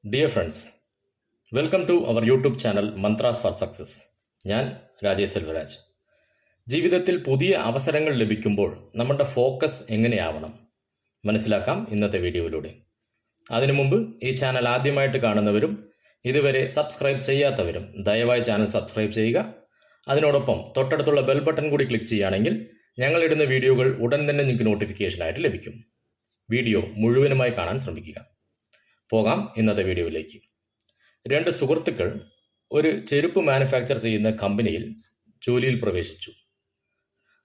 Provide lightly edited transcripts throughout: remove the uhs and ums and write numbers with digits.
Dear friends, welcome to our YouTube channel mantras for success. ഞാൻ രാജേഷ് സെൽവരാജ്. ജീവിതത്തിൽ പുതിയ അവസരങ്ങൾ ലഭിക്കുമ്പോൾ നമ്മുടെ ഫോക്കസ് എങ്ങനെയാവണം മനസ്സിലാക്കാം ഇന്നത്തെ വീഡിയോയിലൂടെ. അതിനു മുമ്പ് ഈ ചാനൽ ആദ്യമായിട്ട് കാണുന്നവരും ഇതുവരെ സബ്സ്ക്രൈബ് ചെയ്യാത്തവരും ദയവായി ചാനൽ സബ്സ്ക്രൈബ് ചെയ്യുക. അതിനോടൊപ്പം തൊട്ടടുത്തുള്ള ബെൽ ബട്ടൺ കൂടി ക്ലിക്ക് ചെയ്യുകയാണെങ്കിൽ ഞങ്ങളിടുന്ന വീഡിയോകൾ ഉടൻ തന്നെ നിങ്ങൾക്ക് നോട്ടിഫിക്കേഷനായിട്ട് ലഭിക്കും. വീഡിയോ മുഴുവനുമായി കാണാൻ ശ്രമിക്കുക. പോകാം ഇന്നത്തെ വീഡിയോയിലേക്ക്. രണ്ട് സുഹൃത്തുക്കൾ ഒരു ചെരുപ്പ് മാനുഫാക്ചർ ചെയ്യുന്ന കമ്പനിയിൽ ജോലിയിൽ പ്രവേശിച്ചു.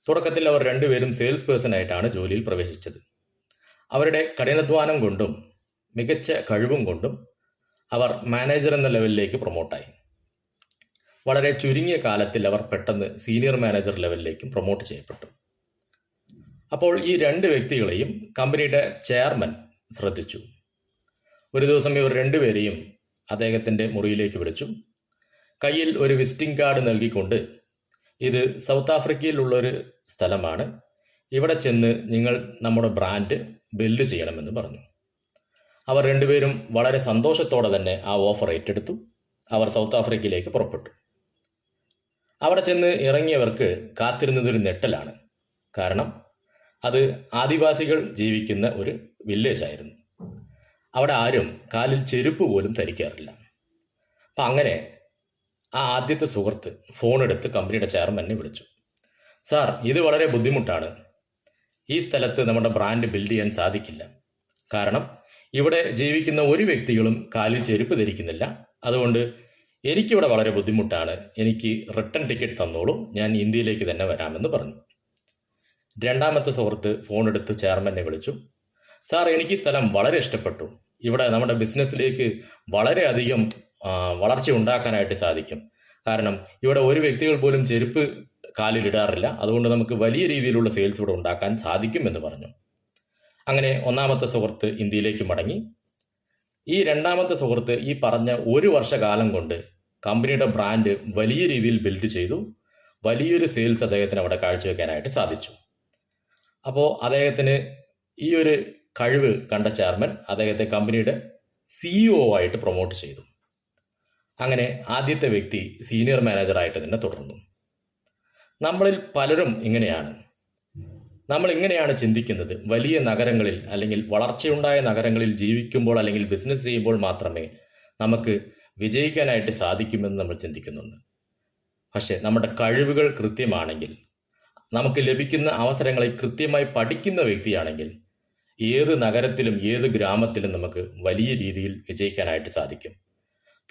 തുടക്കത്തിൽ അവർ രണ്ടുപേരും സെയിൽസ് പേഴ്സണായിട്ടാണ് ജോലിയിൽ പ്രവേശിച്ചത്. അവരുടെ കഠിനാധ്വാനം കൊണ്ടും മികച്ച കഴിവും കൊണ്ടും അവർ മാനേജർ എന്ന ലെവലിലേക്ക് പ്രൊമോട്ടായി. വളരെ ചുരുങ്ങിയ കാലത്തിൽ അവർ പെട്ടെന്ന് സീനിയർ മാനേജർ ലെവലിലേക്കും പ്രൊമോട്ട് ചെയ്യപ്പെട്ടു. അപ്പോൾ ഈ രണ്ട് വ്യക്തികളെയും കമ്പനിയുടെ ചെയർമാൻ ശ്രദ്ധിച്ചു. ഒരു ദിവസം ഇവർ രണ്ടുപേരെയും അദ്ദേഹത്തിൻ്റെ മുറിയിലേക്ക് വിളിച്ചു. കയ്യിൽ ഒരു വിസിറ്റിംഗ് കാർഡ് നൽകിക്കൊണ്ട്, ഇത് സൗത്ത് ആഫ്രിക്കയിലുള്ളൊരു സ്ഥലമാണ്, ഇവിടെ ചെന്ന് നിങ്ങൾ നമ്മുടെ ബ്രാൻഡ് ബിൽഡ് ചെയ്യണമെന്ന് പറഞ്ഞു. അവർ രണ്ടുപേരും വളരെ സന്തോഷത്തോടെ തന്നെ ആ ഓഫർ ഏറ്റെടുത്തു. അവർ സൗത്ത് ആഫ്രിക്കയിലേക്ക് പുറപ്പെട്ടു. അവിടെ ചെന്ന് ഇറങ്ങിയവർക്ക് കാത്തിരുന്നതൊരു ഞെട്ടലാണ്. കാരണം അത് ആദിവാസികൾ ജീവിക്കുന്ന ഒരു വില്ലേജ് ആയിരുന്നു. അവിടെ ആരും കാലിൽ ചെരുപ്പ് പോലും ധരിക്കാറില്ല. അപ്പം അങ്ങനെ ആ ആദ്യത്തെ സുഹൃത്ത് ഫോണെടുത്ത് കമ്പനിയുടെ ചെയർമാനെ വിളിച്ചു. സാർ, ഇത് വളരെ ബുദ്ധിമുട്ടാണ്. ഈ സ്ഥലത്ത് നമ്മുടെ ബ്രാൻഡ് ബിൽഡ് ചെയ്യാൻ സാധിക്കില്ല. കാരണം ഇവിടെ ജീവിക്കുന്ന ഒരു വ്യക്തികളും കാലിൽ ചെരുപ്പ് ധരിക്കുന്നില്ല. അതുകൊണ്ട് എനിക്കിവിടെ വളരെ ബുദ്ധിമുട്ടാണ്. എനിക്ക് റിട്ടേൺ ടിക്കറ്റ് തന്നോളൂ, ഞാൻ ഇന്ത്യയിലേക്ക് തന്നെ വരാമെന്ന് പറഞ്ഞു. രണ്ടാമത്തെ സുഹൃത്ത് ഫോണെടുത്ത് ചെയർമാനെ വിളിച്ചു. സാർ, എനിക്ക് ഈ സ്ഥലം വളരെ ഇഷ്ടപ്പെട്ടു. ഇവിടെ നമ്മുടെ ബിസിനസ്സിലേക്ക് വളരെയധികം വളർച്ച ഉണ്ടാക്കാനായിട്ട് സാധിക്കും. കാരണം ഇവിടെ ഒരു വ്യക്തികൾ പോലും ചെരുപ്പ് കാലിലിടാറില്ല. അതുകൊണ്ട് നമുക്ക് വലിയ രീതിയിലുള്ള സെയിൽസ് ഇവിടെ ഉണ്ടാക്കാൻ സാധിക്കും എന്ന് പറഞ്ഞു. അങ്ങനെ ഒന്നാമത്തെ സുഹൃത്ത് ഇന്ത്യയിലേക്ക് മടങ്ങി. ഈ രണ്ടാമത്തെ സുഹൃത്ത് ഈ പറഞ്ഞ ഒരു വർഷകാലം കൊണ്ട് കമ്പനിയുടെ ബ്രാൻഡ് വലിയ രീതിയിൽ ബിൽഡ് ചെയ്തു. വലിയൊരു സെയിൽസ് അദ്ദേഹത്തിന് അവിടെ കാഴ്ചവെക്കാനായിട്ട് സാധിച്ചു. അപ്പോൾ അദ്ദേഹത്തിന് ഈ ഒരു കഴിവ് കണ്ട ചെയർമാൻ അദ്ദേഹത്തെ കമ്പനിയുടെ CEO ആയിട്ട് പ്രൊമോട്ട് ചെയ്തു. അങ്ങനെ ആദ്യത്തെ വ്യക്തി സീനിയർ മാനേജറായിട്ട് തന്നെ തുടർന്നു. നമ്മളിൽ പലരും ഇങ്ങനെയാണ്. നമ്മൾ ഇങ്ങനെയാണ് ചിന്തിക്കുന്നത്, വലിയ നഗരങ്ങളിൽ അല്ലെങ്കിൽ വളർച്ചയുണ്ടായ നഗരങ്ങളിൽ ജീവിക്കുമ്പോൾ അല്ലെങ്കിൽ ബിസിനസ് ചെയ്യുമ്പോൾ മാത്രമേ നമുക്ക് വിജയിക്കാനായിട്ട് സാധിക്കുമെന്ന് നമ്മൾ ചിന്തിക്കുന്നുണ്ട്. പക്ഷേ നമ്മുടെ കഴിവുകൾ കൃത്യമാണെങ്കിൽ, നമുക്ക് ലഭിക്കുന്ന അവസരങ്ങളെ കൃത്യമായി പഠിക്കുന്ന വ്യക്തിയാണെങ്കിൽ ഏത് നഗരത്തിലും ഏത് ഗ്രാമത്തിലും നമുക്ക് വലിയ രീതിയിൽ വിജയിക്കാനായിട്ട് സാധിക്കും.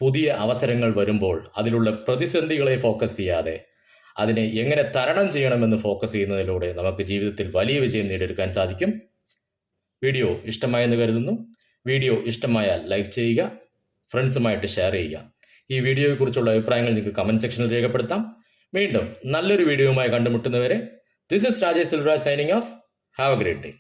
പുതിയ അവസരങ്ങൾ വരുമ്പോൾ അതിലുള്ള പ്രതിസന്ധികളെ ഫോക്കസ് ചെയ്യാതെ അതിനെ എങ്ങനെ തരണം ചെയ്യണമെന്ന് ഫോക്കസ് ചെയ്യുന്നതിലൂടെ നമുക്ക് ജീവിതത്തിൽ വലിയ വിജയം നേടിയെടുക്കാൻ സാധിക്കും. വീഡിയോ ഇഷ്ടമായെന്ന് കരുതുന്നു. വീഡിയോ ഇഷ്ടമായാൽ ലൈക്ക് ചെയ്യുക, ഫ്രണ്ട്സുമായിട്ട് ഷെയർ ചെയ്യുക. ഈ വീഡിയോയെക്കുറിച്ചുള്ള അഭിപ്രായങ്ങൾ നിങ്ങൾക്ക് കമൻറ്റ് സെക്ഷനിൽ രേഖപ്പെടുത്താം. വീണ്ടും നല്ലൊരു വീഡിയോയുമായി കണ്ടുമുട്ടുന്നവരെ, this is Rajesh Selvaraj signing off. Have a great day.